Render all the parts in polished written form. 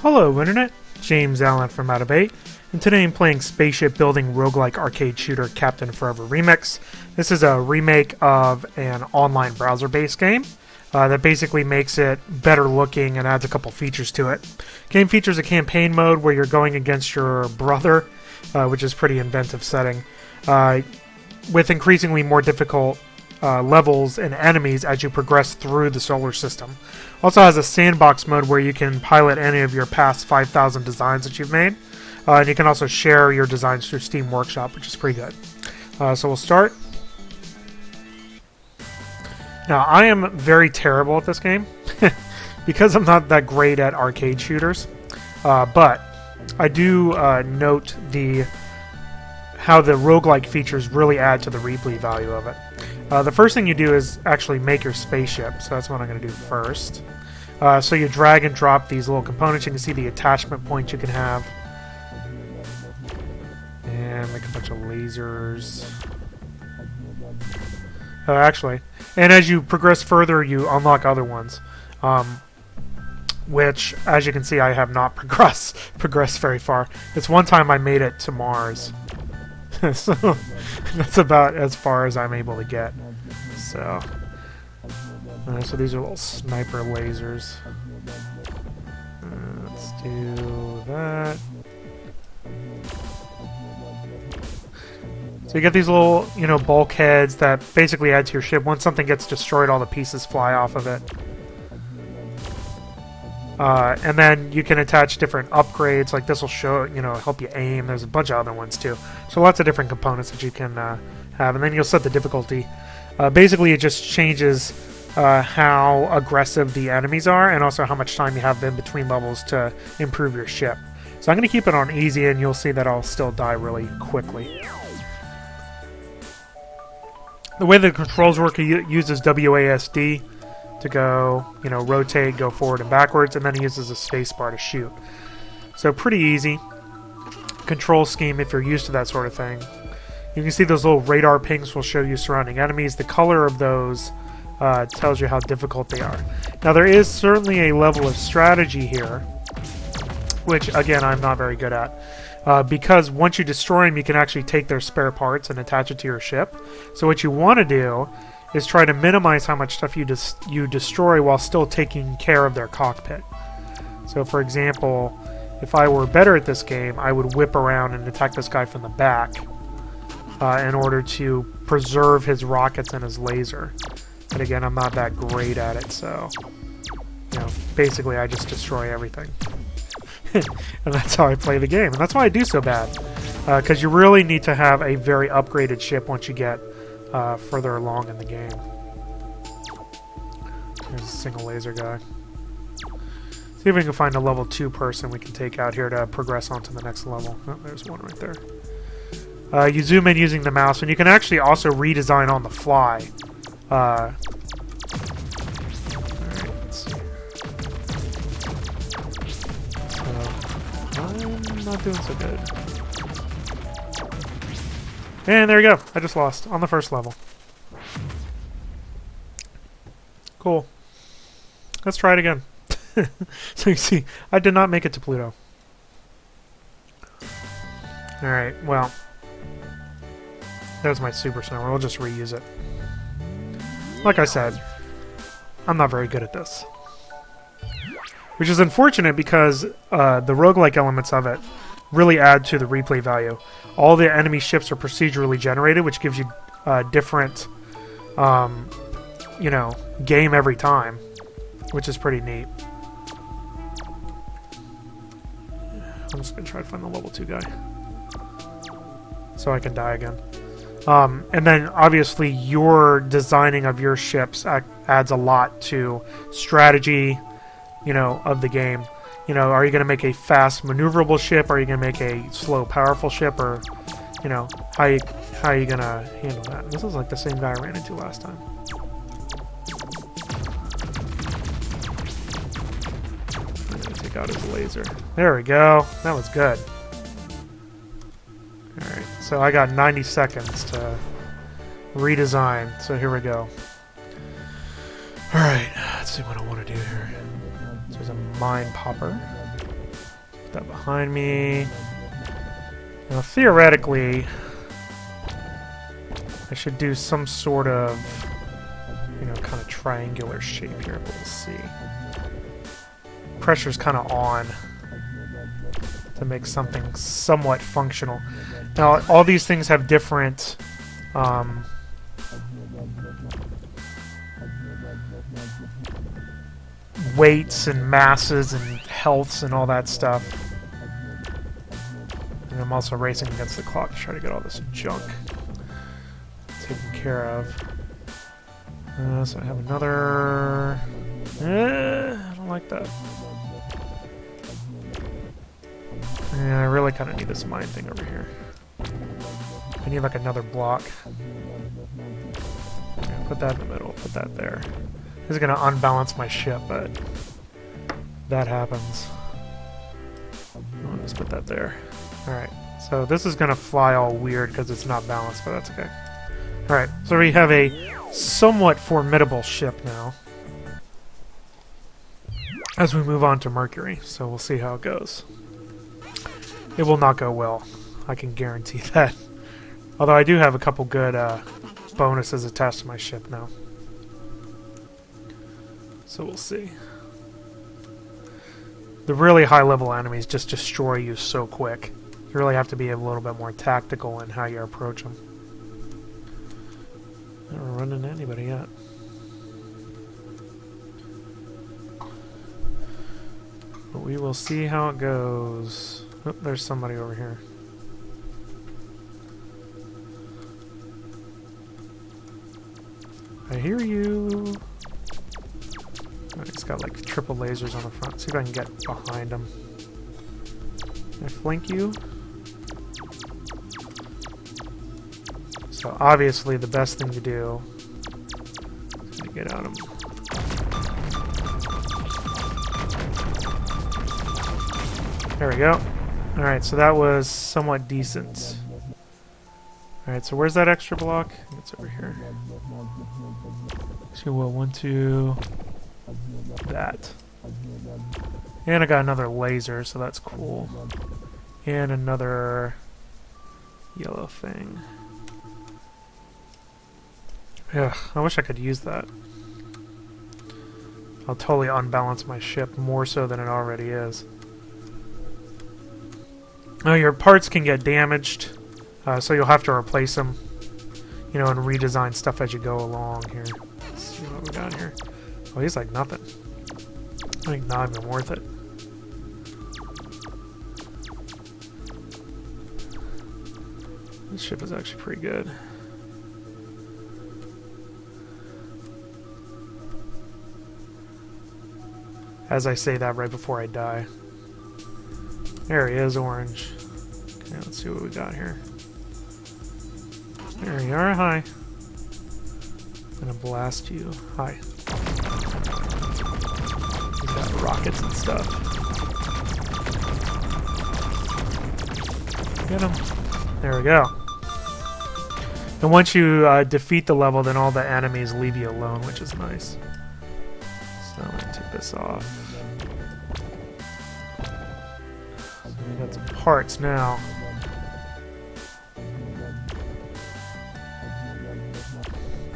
Hello Internet, James Allen from Out of 8, and today I'm playing spaceship building roguelike arcade shooter Captain Forever Remix. This is a remake of an online browser-based game that basically makes it better looking and adds a couple features to it. Game features a campaign mode where you're going against your brother, which is a pretty inventive setting, with increasingly more difficult levels and enemies as you progress through the solar system. Also has a sandbox mode where you can pilot any of your past 5,000 designs that you've made. And you can also share your designs through Steam Workshop, which is pretty good. So we'll start. Now, I am very terrible at this game because I'm not that great at arcade shooters. But I do note how the roguelike features really add to the replay value of it. The first thing you do is actually make your spaceship, so that's what I'm going to do first. So you drag and drop these little components. You can see the attachment points you can have. And make a bunch of lasers. Actually, and as you progress further, you unlock other ones. Which, as you can see, I have not progressed very far. It's one time I made it to Mars. So that's about as far as I'm able to get. So these are little sniper lasers. Let's do that. So you get these little, bulkheads that basically add to your ship. Once something gets destroyed, all the pieces fly off of it. And then you can attach different upgrades, like this will show, help you aim. There's a bunch of other ones too. So lots of different components that you can have. And then you'll set the difficulty. Basically, it just changes how aggressive the enemies are and also how much time you have in between levels to improve your ship. So I'm going to keep it on easy, and you'll see that I'll still die really quickly. The way the controls work, it uses WASD to go, rotate, go forward and backwards, and then he uses a spacebar to shoot. So pretty easy control scheme if you're used to that sort of thing. You can see those little radar pings will show you surrounding enemies. The color of those tells you how difficult they are. Now there is certainly a level of strategy here, which again I'm not very good at. Because once you destroy them, you can actually take their spare parts and attach it to your ship. So what you want to do is try to minimize how much stuff you destroy while still taking care of their cockpit. So for example, if I were better at this game, I would whip around and attack this guy from the back in order to preserve his rockets and his laser. But again, I'm not that great at it, so basically I just destroy everything. And that's how I play the game, and that's why I do so bad. Because you really need to have a very upgraded ship once you get further along in the game. There's a single laser guy. See if we can find a level 2 person we can take out here to progress on to the next level. Oh, there's one right there. You zoom in using the mouse, and you can actually also redesign on the fly. Alright, let's see. I'm not doing so good. And there you go. I just lost on the first level. Cool. Let's try it again. So you see, I did not make it to Pluto. Alright, well. There's my super sniper. We'll just reuse it. Like I said, I'm not very good at this. Which is unfortunate because the roguelike elements of it really add to the replay value. All the enemy ships are procedurally generated, which gives you different, game every time, which is pretty neat. I'm just going to try to find the level 2 guy so I can die again. And then, obviously, your designing of your ships adds a lot to strategy, of the game. Are you going to make a fast, maneuverable ship? Are you going to make a slow, powerful ship? Or, how are you going to handle that? This is like the same guy I ran into last time. I'm going to take out his laser. There we go. That was good. Alright, so I got 90 seconds to redesign. So here we go. Alright, let's see what I want to do here. So there's a mine popper. that behind me. Now, theoretically, I should do some sort of, you know, kind of triangular shape here, but we'll see. Pressure's kind of on to make something somewhat functional. Now, all these things have different weights and masses and healths and all that stuff. And I'm also racing against the clock to try to get all this junk taken care of. So I have another... I don't like that. Yeah, I really kind of need this mine thing over here. I need like another block. Yeah, put that in the middle, put that there. This is going to unbalance my ship, but that happens. I'll just put that there. Alright, so this is going to fly all weird because it's not balanced, but that's okay. Alright, so we have a somewhat formidable ship now as we move on to Mercury, so we'll see how it goes. It will not go well, I can guarantee that. Although I do have a couple good bonuses attached to my ship now. So we'll see. The really high-level enemies just destroy you so quick. You really have to be a little bit more tactical in how you approach them. I haven't run into anybody yet. But we will see how it goes. Oh, there's somebody over here. I hear you. Oh, he's got like triple lasers on the front. See if I can get behind him. Can I flank you? So obviously the best thing to do is to get out of him. There we go. Alright, so that was somewhat decent. Alright, so where's that extra block? It's over here. So what, 1, 2... that. And I got another laser, so that's cool. And another yellow thing. Ugh, I wish I could use that. I'll totally unbalance my ship more so than it already is. Now your parts can get damaged, so you'll have to replace them, you know, and redesign stuff as you go along here. Let's see what we got here. Oh, he's like nothing. I think not even worth it. This ship is actually pretty good. As I say that right before I die. There he is, orange. Okay, let's see what we got here. There you are, hi. I'm gonna blast you. Hi. He's got rockets and stuff. Get him. There we go. And once you defeat the level, then all the enemies leave you alone, which is nice. So I'm gonna take this off. So we got some parts now.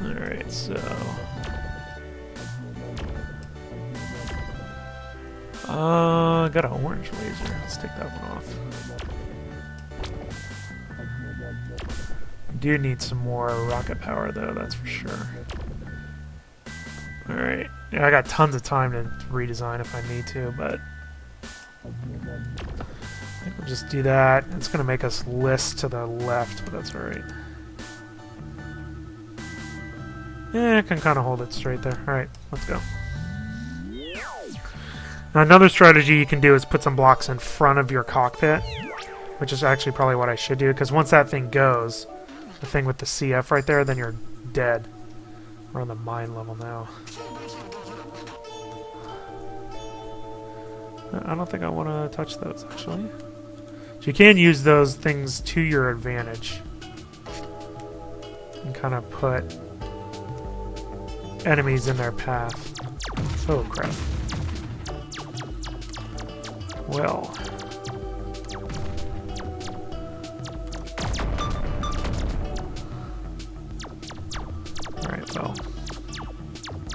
Alright, so... got an orange laser. Let's take that one off. Do need some more rocket power though, that's for sure. Alright. Yeah, I got tons of time to redesign if I need to, but I think we'll just do that. It's gonna make us list to the left, but that's alright. Yeah, I can kind of hold it straight there. Alright, let's go. Now, another strategy you can do is put some blocks in front of your cockpit, which is actually probably what I should do, because once that thing goes, the thing with the CF right there, then you're dead. We're on the mine level now. I don't think I want to touch those, actually. So you can use those things to your advantage. And kind of put enemies in their path. Oh, crap. Well,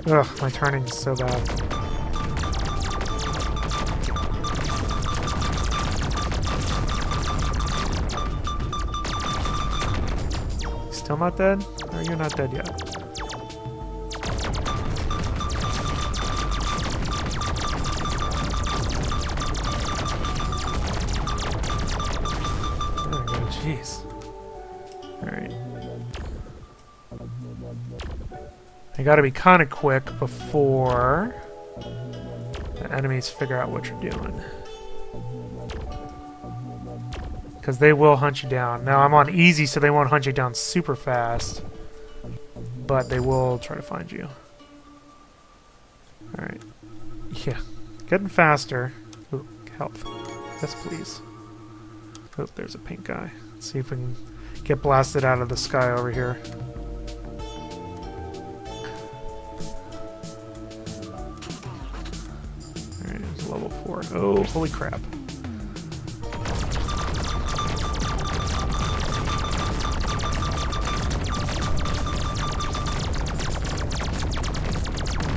Ugh, my turning is so bad. Still not dead? Or you're not dead yet? Jeez. Alright. I gotta be kind of quick before the enemies figure out what you're doing. Because they will hunt you down. Now I'm on easy, so they won't hunt you down super fast. But they will try to find you. Alright. Yeah. Getting faster. Ooh, health. Yes, please. Oh, there's a pink guy. Let's see if we can get blasted out of the sky over here. Alright, there's level 4. Oh, holy crap.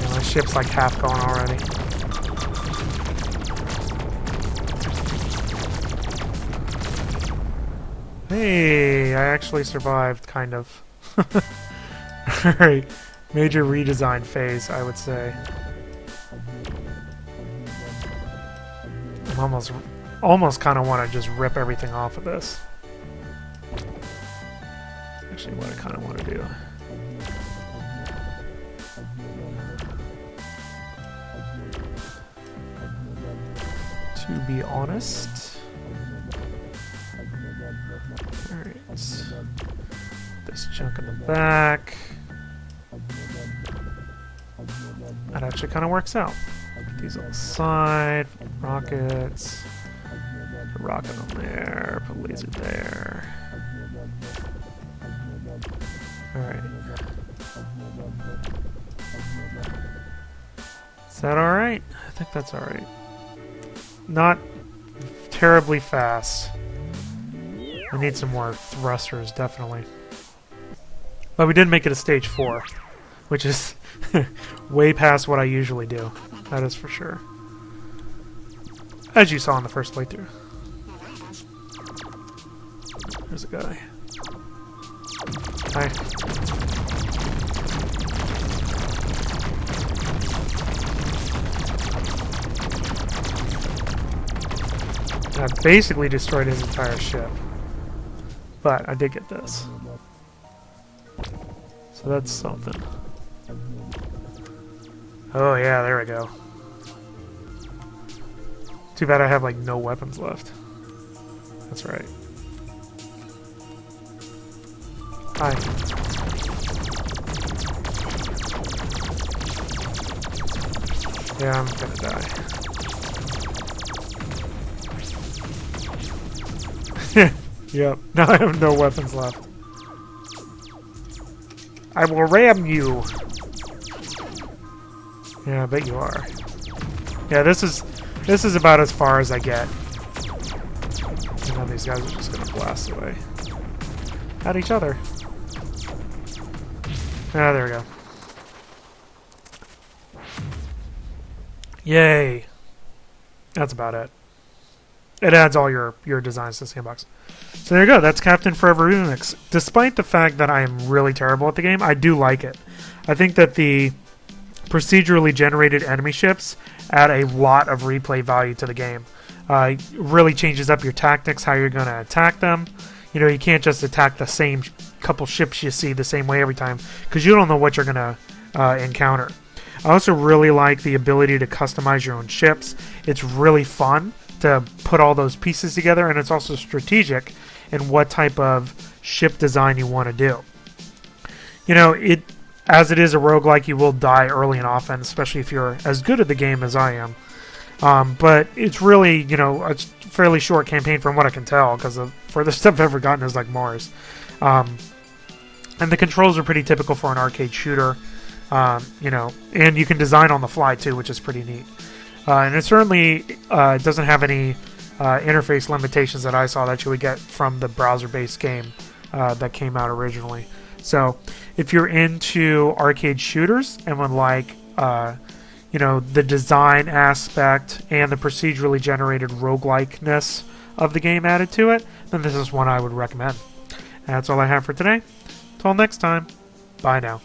Yeah, my ship's like half gone already. Hey, I actually survived, kind of. Alright, major redesign phase, I would say. I'm almost kind of want to just rip everything off of this. Actually, what I kind of want to do. To be honest... Alright, this junk in the back. That actually kind of works out. Put these on the side, rockets. Put a rocket on there, put a laser there. Alright. Is that alright? I think that's alright. Not terribly fast. We need some more thrusters, definitely. But we did make it a stage 4, which is way past what I usually do. That is for sure. As you saw in the first playthrough. There's a guy. Hi. I basically destroyed his entire ship. But I did get this. So that's something. Oh yeah, there we go. Too bad I have like no weapons left. That's right. Hi. Yeah, I'm gonna die. Yep, now I have no weapons left. I will ram you! Yeah, I bet you are. Yeah, this is about as far as I get. And now these guys are just gonna blast away. At each other. Ah, there we go. Yay! That's about it. It adds all your designs to the sandbox. So there you go. That's Captain Forever Remix. Despite the fact that I am really terrible at the game, I do like it. I think that the procedurally generated enemy ships add a lot of replay value to the game. It really changes up your tactics, how you're going to attack them. You know, you can't just attack the same couple ships you see the same way every time, because you don't know what you're going to encounter. I also really like the ability to customize your own ships. It's really fun to put all those pieces together, and it's also strategic in what type of ship design you want to do. You know, as it is a roguelike, you will die early and often, especially if you're as good at the game as I am. But it's really, you know, a fairly short campaign from what I can tell, because the furthest I've ever gotten is like Mars. And the controls are pretty typical for an arcade shooter, you know, and you can design on the fly too, which is pretty neat. And it certainly doesn't have any interface limitations that I saw that you would get from the browser-based game that came out originally. So if you're into arcade shooters and would like the design aspect and the procedurally generated roguelikeness of the game added to it, then this is one I would recommend. And that's all I have for today. Till next time, bye now.